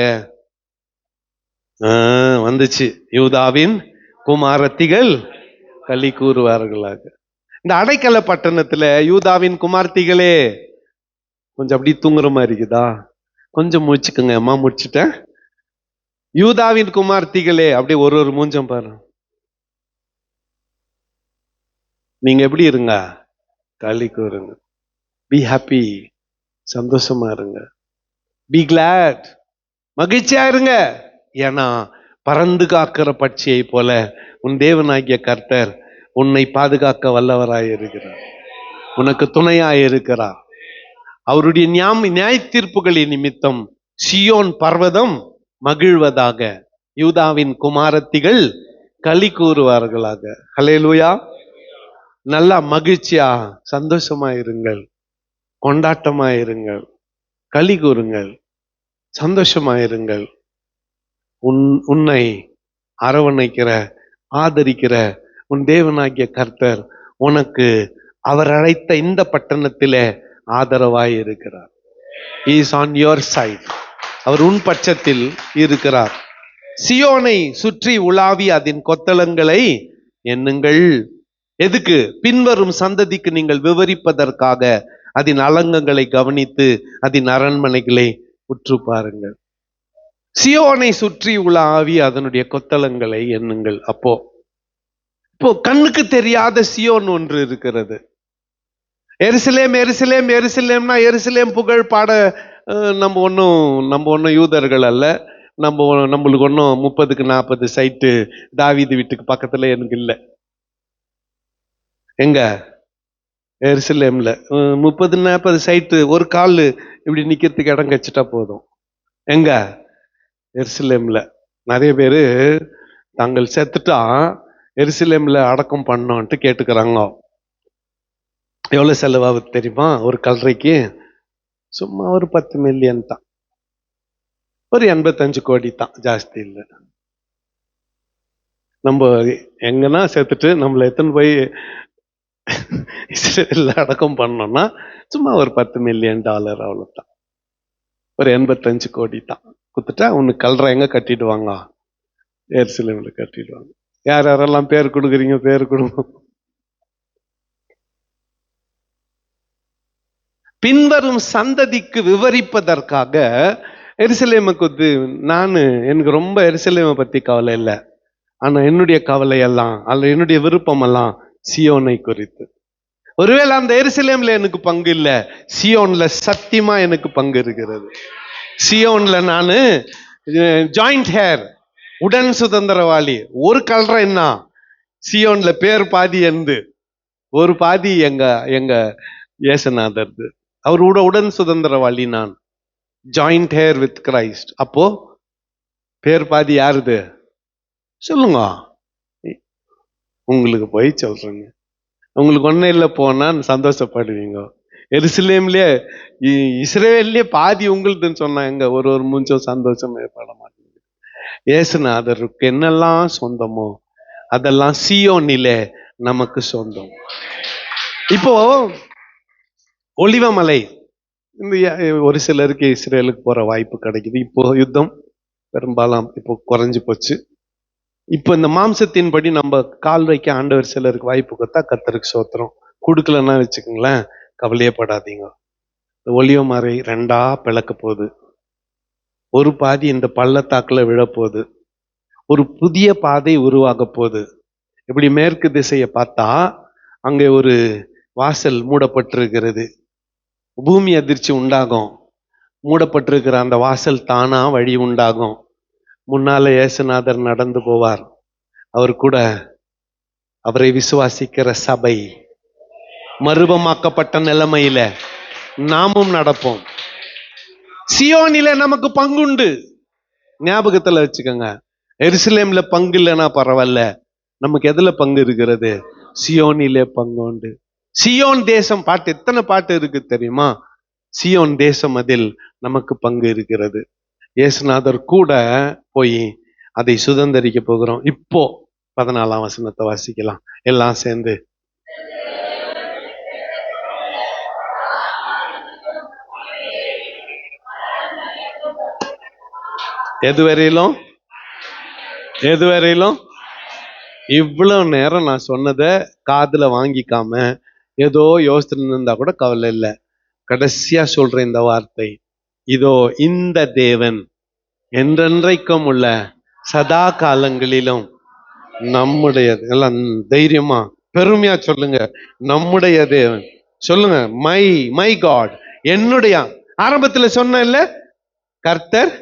வந்துச்சு, யூதாவின் குமாரத்திகள் களி கூறுவார்களாக. இந்த அடைக்கல பட்டணத்துல யூதாவின் குமார்த்திகளே, கொஞ்சம் அப்படி தூங்குற மாதிரி இருக்குதா? கொஞ்சம் முடிச்சுக்கோங்க, அம்மா முடிச்சுட்டேன். யூதாவின் குமார்த்திகளே, அப்படியே ஒரு ஒரு மூஞ்சம் பாரு. நீங்க எப்படி இருங்க? களி கூறுங்க. பி ஹாப்பி, சந்தோஷமா இருங்க. பி கிளாட், மகிழ்ச்சியா இருங்க. ஏன்னா பறந்து காக்கிற பட்சியை போல உன் தேவனாகிய கர்த்தர் உன்னை பாதுகாக்க வல்லவராய் இருக்கிறார். உனக்கு துணையாய் இருக்கிறார். அவருடைய நியாய தீர்ப்புகளின் நிமித்தம் சியோன் பர்வதம் மகிழ்வதாக, யூதாவின் குமாரத்திகள் களி கூறுவார்களாக. ஹல்லேலூயா. நல்லா மகிழ்ச்சியா சந்தோஷமா இருங்கள், கொண்டாட்டமா இருங்கள், களி கூறுங்கள், சந்தோஷமா இருங்கள். உன்னை அரவணைக்கிற, ஆதரிக்கிற உன் தேவனாகிய கர்த்தர் உனக்கு அவர் அழைத்த இந்த பட்டணத்திலே ஆதரவாய் இருக்கிறார். He is on your side. அவர் உன் பட்சத்தில் இருக்கிறார். சியோனை சுற்றி உலாவி அதன் கொத்தளங்களை எண்ணுங்கள். எதுக்கு? பின்வரும் சந்ததிக்கு நீங்கள் விவரிப்பதற்காக. அதன் அலங்கங்களை கவனித்து அதன் அரண்மனைகளை உற்று பாருங்கள். சியோனை சுற்றி உலாவி அதனுடைய கொத்தளங்களை எண்ணுங்கள். இப்போ கண்ணுக்கு தெரியாத சியோன் ஒன்று இருக்கிறது. எருசலேம் எருசலேம் எருசலேம்னா எருசலேம் புகழ் பாட நம்ம ஒன்றும் யூதர்கள் அல்ல. நம்மளுக்கு ஒன்றும் 30-40 சைட்டு தாவீது வீட்டுக்கு பக்கத்துல எனக்கு இல்லை. எங்க? எருசலேம்ல 30-40 சைட்டு ஒரு கால் இப்படி நிக்கிறதுக்கு இடம் கச்சிட்டா போதும். எங்க? எருசலேம்ல. நிறைய பேரு தாங்கள் செத்துட்டா எருசலேம்ல அடக்கம் பண்ணோன்ட்டு கேட்டுக்கிறாங்க. எவ்வளவு செலவாகுது தெரியுமா? ஒரு கல்லறைக்கு சும்மா ஒரு 10 மில்லியன் தான், ஒரு 85 கோடி தான், ஜாஸ்தி இல்லை. நம்ம எங்கன்னா செத்துட்டு நம்மளை எத்தனை போய் இஸ்ரேல்ல அடக்கம் பண்ணோம்னா சும்மா ஒரு $10 மில்லியன் அவ்வளவுதான், ஒரு 85 கோடி தான். குத்துட்டா உனக்கு கல்ற எங்க கட்டிடுவாங்க? எருசலேம்ல கட்டிடுவாங்க. யார் யாரெல்லாம் பேர் கொடுக்குறீங்க? பேர் கொடுங்க. பின்வரும் சந்ததிக்கு விவரிப்பதற்காக எருசலேமுக்கு எனக்கு ரொம்ப எருசலேமை பத்தி கவலை இல்லை. ஆனா என்னுடைய கவலை எல்லாம் அல்ல, என்னுடைய விருப்பம் எல்லாம் சியோனை குறித்து. ஒருவேளை அந்த எருசலேம்ல எனக்கு பங்கு இல்லை, சியோன்ல சத்தியமா எனக்கு பங்கு இருக்கிறது. சியோன்ல நானு ஜாயிண்ட் ஹேர், உடன் சுதந்திரவாளி. ஒரு கல்ற என்ன? சியோன்ல பேர் பாதி எந்து, ஒரு பாதி எங்க இயேசுநாதர்து. அவரோட உடன் சுதந்திரவாளி நான். Joint hair with Christ. அப்போ பேர் பாதி யாருது சொல்லுங்க. உங்களுக்கு போய் சொல்றேங்க, உங்களுக்கு ஒன்னும் இல்லை போனா சந்தோஷப்படுவீங்க. எருசலேம்லயே இஸ்ரேல்லே பாதி உங்களுதுன்னு சொன்னாங்க. ஒரு மூஞ்சம் சந்தோஷம் ஏற்பட மாட்டேங்குது. இயேசுநாதருக்கு என்னெல்லாம் சொந்தமோ அதெல்லாம் சியோனிலே நமக்கு சொந்தம். இப்போ ஒலிவமலை, இந்த ஒரு சிலருக்கு இஸ்ரேலுக்கு போற வாய்ப்பு கிடைக்குது. இப்போ யுத்தம் பெரும்பாலும் இப்போ குறைஞ்சு போச்சு. இப்போ இந்த மாம்சத்தின்படி நம்ம கால் வைக்க ஆண்டவர் சிலருக்கு வாய்ப்பு கொடுத்தா கர்த்தருக்கு சோத்திரம். கொடுக்கலன்னா வச்சுக்கோங்களேன், கவலையே படாதீங்க. இந்த ஒலிவமலை 2ஆ பிளக்க போகுது. ஒரு பாதி இந்த பள்ளத்தாக்குல விழப்போகுது. ஒரு புதிய பாதை உருவாக போகுது. இப்படி மேற்கு திசையை பார்த்தா அங்கே ஒரு வாசல் மூடப்பட்டிருக்கிறது. பூமி அதிர்ச்சி உண்டாகும். மூடப்பட்டிருக்கிற அந்த வாசல் தானா வழி உண்டாகும். முன்னால இயேசுநாதர் நடந்து போவார். அவர் கூட அவரை விசுவாசிக்கிற சபை மறுபமாக்கப்பட்ட நிலைமையில நாமும் நடப்போம். சியோனில நமக்கு பங்குண்டு. ஞாபகத்துல வச்சுக்கோங்க. எருசலேம்ல பங்கு இல்லைன்னா பரவாயில்ல, நமக்கு எதுல பங்கு இருக்கிறது? சியோனிலே பங்கு உண்டு. சியோன் தேசம் பாட்டு, எத்தனை பாட்டு இருக்கு தெரியுமா? சியோன் தேசம், அதில் நமக்கு பங்கு இருக்கிறது. இயேசுநாதர் கூட போய் அதை சுதந்திரிக்க போகிறோம். இப்போ 14ஆம் வசனத்தை வாசிக்கலாம் எல்லாம் சேர்ந்து. எதுவரையிலும் இவ்வளவு நேரம் நான் சொன்னதை காதுல வாங்கிக்காம ஏதோ யோசிச்சுட்டு இருந்தா கூட கவலை இல்லை. கடைசியா சொல்ற இந்த வார்த்தை, இதோ இந்த தேவன் என்றென்றைக்கும் உள்ள சதா காலங்களிலும் நம்முடையது. எல்லாம் தைரியமா பெருமையா சொல்லுங்க, நம்முடைய தேவன். சொல்லுங்க, மை காட், என்னுடைய. ஆரம்பத்துல சொன்ன இல்ல, கர்த்தர்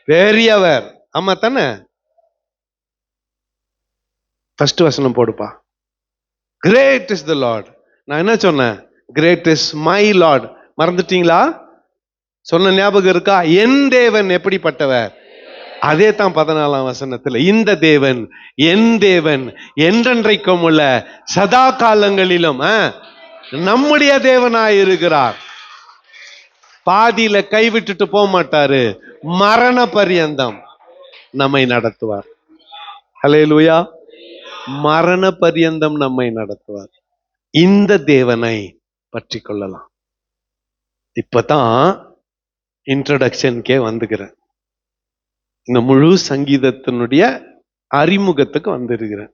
பெரியவர். ஆமா தானே? ஃபர்ஸ்ட் வசனம் போடுப்பா. Great is the lord. நான் என்ன சொன்னேன்? Great is my lord. மறந்துட்டீங்களா? சொன்ன ஞாபகம் இருக்கா? என் தேவன் எப்படிப்பட்டவர்? அதே தான் 14ஆம் வசனத்துல, இந்த தேவன் என் தேவன் என்றென்றைக்கும் உள்ள சதா காலங்களிலும் நம்முடைய தேவனாய் இருக்கிறார். பாதியில கைவிட்டுட்டு போக மாட்டாரு, மரண பரியந்தம் நம்மை நடத்துவார். ஹல்லேலூயா. மரண பரியந்தம் நம்மை நடத்துவார். இந்த தேவனை பற்றி கொள்ளலாம். இப்பதான் இன்ட்ரோடக்ஷனுக்கே வந்துக்கிறேன். இந்த முழு சங்கீதத்தினுடைய அறிமுகத்துக்கு வந்திருக்கிறேன்.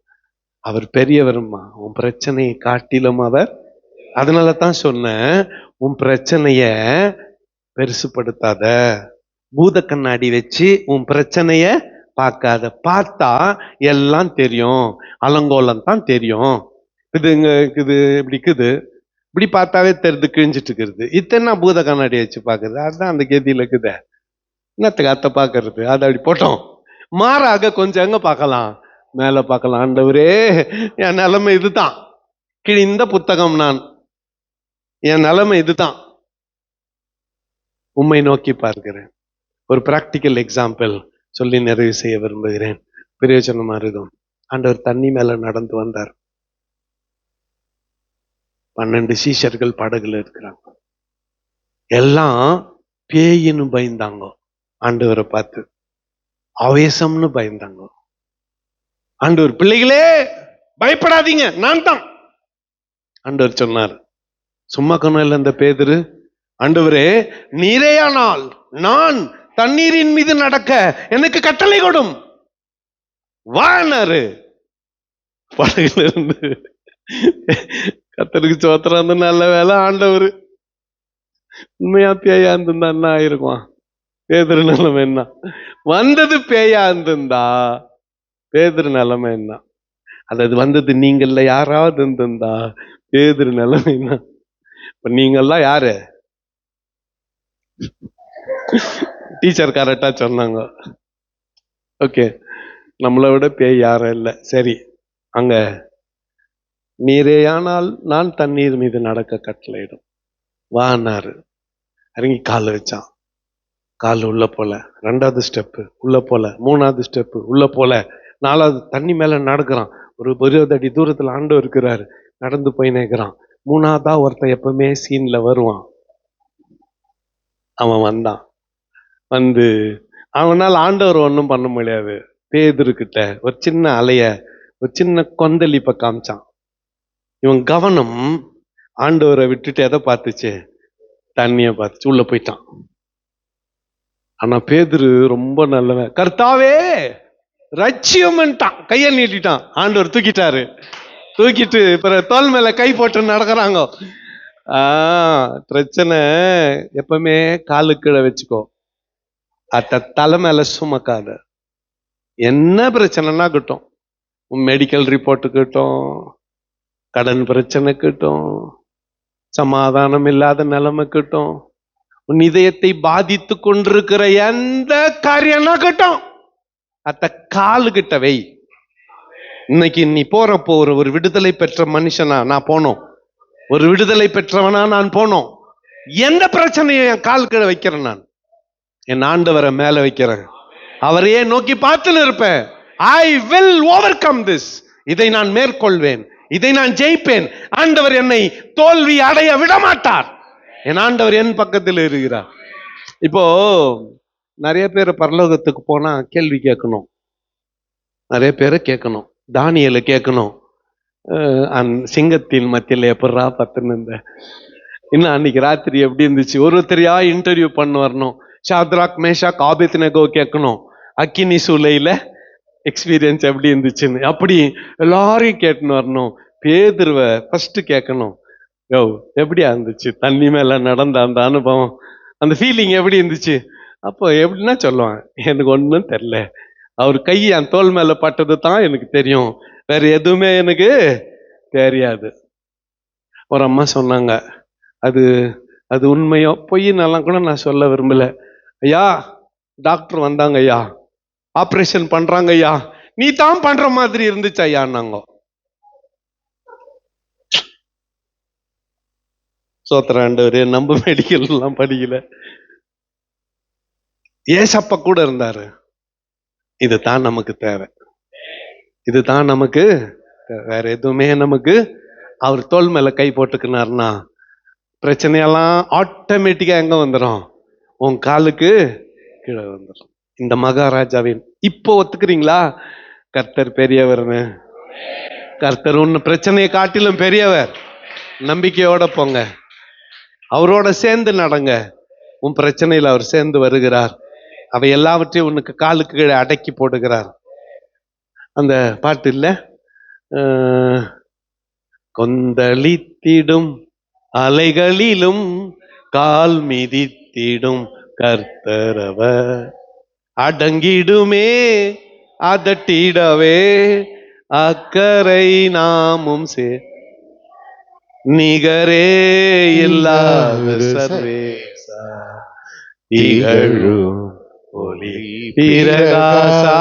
அவர் பெரியவருமா, உன் பிரச்சனையை காட்டிலும் அவர். அதனால தான் சொன்னேன், உன் பிரச்சனைய பெருசுப்படுத்தாத, பூத கண்ணாடி வச்சு உன் பிரச்சனைய பார்க்காத. பார்த்தா எல்லாம் தெரியும், அலங்கோலம் தான் தெரியும். இதுங்க இது இப்படி இருக்குது, இப்படி பார்த்தாவே தெரிது, கிழிஞ்சிட்டு இருக்கிறது. இத்தனை பூத கண்ணாடி வச்சு பார்க்கறது, அதுதான் அந்த கதியில இருக்குது. என்னத்துக்கு அத்தை பார்க்கறது? அதை அப்படி போட்டோம். மாறாக கொஞ்சம் எங்க பார்க்கலாம், மேல பார்க்கலாம். ஆண்டவரே, என் நிலைமை இதுதான், கிழிந்த புத்தகம் நான், என் நிலைமை இதுதான். உம்மை நோக்கி பார்க்கிறேன். ஒரு பிராக்டிக்கல் எக்ஸாம்பிள் சொல்லி நிறைவு செய்ய விரும்புகிறேன், பிரயோஜனமா இருக்கும். ஆண்டவர் தண்ணி மேல நடந்து வந்தார். 12 சீஷர்கள் படகுல இருக்கிறாங்க. எல்லாம் பேயின்னு பயந்தாங்க, ஆண்டவரை பார்த்து ஆவேசம்னு பயந்தாங்க. ஆண்டவர், பிள்ளைகளே பயப்படாதீங்க, நான் தான். ஆண்டவர் சொன்னார், சும்மா கண்ணல இந்த பேதுரு, ஆண்டவரே நீரேயானால் நான் தண்ணீரின் மீது நடக்க எனக்கு கட்டளை கொடும், வானாரு. படகுல இருந்து கத்தருக்கு சோத்திரம். அந்த நல்ல வேலை ஆண்டவர். உண்மையா பேயா இருந்திருந்தா என்ன ஆயிருக்கும்? பேதுரு நிலைமை என்ன? வந்தது பேயா இருந்திருந்தா பேதுரு நிலைமை என்ன? அதாவது வந்தது நீங்கள்ல யாராவது இருந்திருந்தா பேதுரு நிலைமை என்ன? இப்ப நீங்கெல்லாம் யாரு? டீச்சர் கரெக்டா சொன்னாங்க. ஓகே, நம்மளை விட பேய் யாரும் இல்லை. சரி, அங்க நீரேயானால் நான் தண்ணீர் மீது நடக்க கட்டளையிடும், வானாரு. இறங்கி கால் வச்சான். கால் உள்ள போல, 2வது ஸ்டெப்பு உள்ள போல, 3வது ஸ்டெப்பு உள்ள போல, 4வது தண்ணி மேல நடக்கிறான். ஒரு 20 அடி தூரத்துல ஆண்டவர் இருக்கிறாரு, நடந்து போய் நிற்கிறான். 3வதா ஒருத்தன் எப்பவுமே சீன்ல வருவான். அவன் வந்தான். வந்து அவனால் ஆண்டவர் ஒன்றும் பண்ண முடியாது. பேதுருக்கிட்ட ஒரு சின்ன அலைய, ஒரு சின்ன கொந்தளிப்ப காமிச்சான். இவன் கவனம் ஆண்டவரை விட்டுட்டு எதை பார்த்துச்சு? தண்ணிய பார்த்துச்சு. உள்ள போயிட்டான். ஆனா பேதுரு ரொம்ப நல்லவன். கர்த்தாவே ரட்சியம்ட்டான், கையை நீட்டிட்டான். ஆண்டவர் தூக்கிட்டாரு. தூக்கிட்டு பிறகு தோல் மேல கை போட்டு நடக்கிறாங்க. பிரச்சனை எப்பவுமே காலு கீழே வச்சுக்கோ, அத்த தலை மேல சுமக்காத. என்ன பிரச்சனைனா கிட்டும், மெடிக்கல் ரிப்போர்ட்டு கிட்டும், கடன் பிரச்சனை கிட்டும், சமாதானம் இல்லாத நிலைமை கிட்டும், உன் இதயத்தை பாதித்து கொண்டிருக்கிற எந்த காரியம்னா கிட்டும், அத்த காலு கிட்ட வை. இன்னைக்கு நீ போறப்போ ஒரு விடுதலை பெற்ற மனுஷனா நான் போனோம், ஒரு விடுதலை பெற்றவனா நான் போனோம். எந்த பிரச்சனையும் என் கால் கீழே வைக்கிறேன், நான் என் ஆண்டவரை மேல வைக்கிறேன், அவரையே நோக்கி பார்த்துன்னு இருப்பேன். ஐ வில் ஓவர்கம் திஸ், இதை நான் மேற்கொள்வேன், இதை நான் ஜெயிப்பேன். ஆண்டவர் என்னை தோல்வி அடைய விட மாட்டார். என் ஆண்டவர் என் பக்கத்தில் இருக்கிறார். இப்போ நிறைய பேர் பரலோகத்துக்கு போனா கேள்வி கேட்கணும், நிறைய பேரை கேட்கணும். தானியேலை கேட்கணும், சிங்கத்தின் மத்தியில் எப்படா பத்துன்னு இருந்த, இன்னும் அன்னைக்கு ராத்திரி எப்படி இருந்துச்சு, ஒருத்தரையா இன்டர்வியூ பண்ண வரணும். ஷாத்ராக் மேஷாக் ஆபேத்நேகோ கேட்கணும், அக்கினி சூளையில எக்ஸ்பீரியன்ஸ் எப்படி இருந்துச்சுன்னு. அப்படி எல்லாரையும் கேட்டுன்னு வரணும். பேதுருவை ஃபர்ஸ்ட் கேட்கணும், யோ எப்படியா இருந்துச்சு தண்ணி மேல நடந்த அந்த அனுபவம், அந்த ஃபீலிங் எப்படி இருந்துச்சு? அப்போ எப்படின்னா சொல்லுவான், எனக்கு ஒன்றும் தெரியல, அவர் கை என் தோல் மேல பட்டது தான் எனக்கு தெரியும், வேற எதுவுமே எனக்கு தெரியாது. ஒரு அம்மா சொன்னாங்க, அது அது உண்மையோ பொய்யின்னெல்லாம் கூட நான் சொல்ல விரும்பல. ஐயா டாக்டர் வந்தாங்க ஐயா, ஆப்ரேஷன் பண்றாங்க ஐயா, நீ தான் பண்ற மாதிரி இருந்துச்சு ஐயா நாங்க. சோத்திரம் ஆண்டவரே, நம்ம மெடிக்கல் எல்லாம் படிக்கல. ஏசப்பா கூட இருந்தாரு. இதுதான் நமக்கு தேவை, இதுதான் நமக்கு தேவை. வேற எதுவுமே நமக்கு, அவர் தோள் மேல கை போட்டுக்கினார்னா பிரச்சனையெல்லாம் ஆட்டோமேட்டிக்கா எங்க வந்துடும்? உன் காலுக்கு கீழே வந்துடும். இந்த மகாராஜாவின் இப்போ ஒத்துக்கிறீங்களா கர்த்தர் பெரியவர்னு? கர்த்தர் உன்ன பிரச்சனையை காட்டிலும் பெரியவர். நம்பிக்கையோட போங்க, அவரோட சேர்ந்து நடங்க. உன் பிரச்சனையில அவர் சேர்ந்து வருகிறார். அவை எல்லாவற்றையும் உனக்கு காலுக்கு கீழே அடக்கி போடுகிறார். அந்த பாட்டு இல்ல, கொந்தளித்திடும் அலைகளிலும் கால் மிதித்திடும் கர்த்தரவர், அடங்கிடுமே அதட்டிடவே அக்கறை நாமும் நிகரே இல்லாத சர்வேசா இகழும் ஒளி பிரகாசா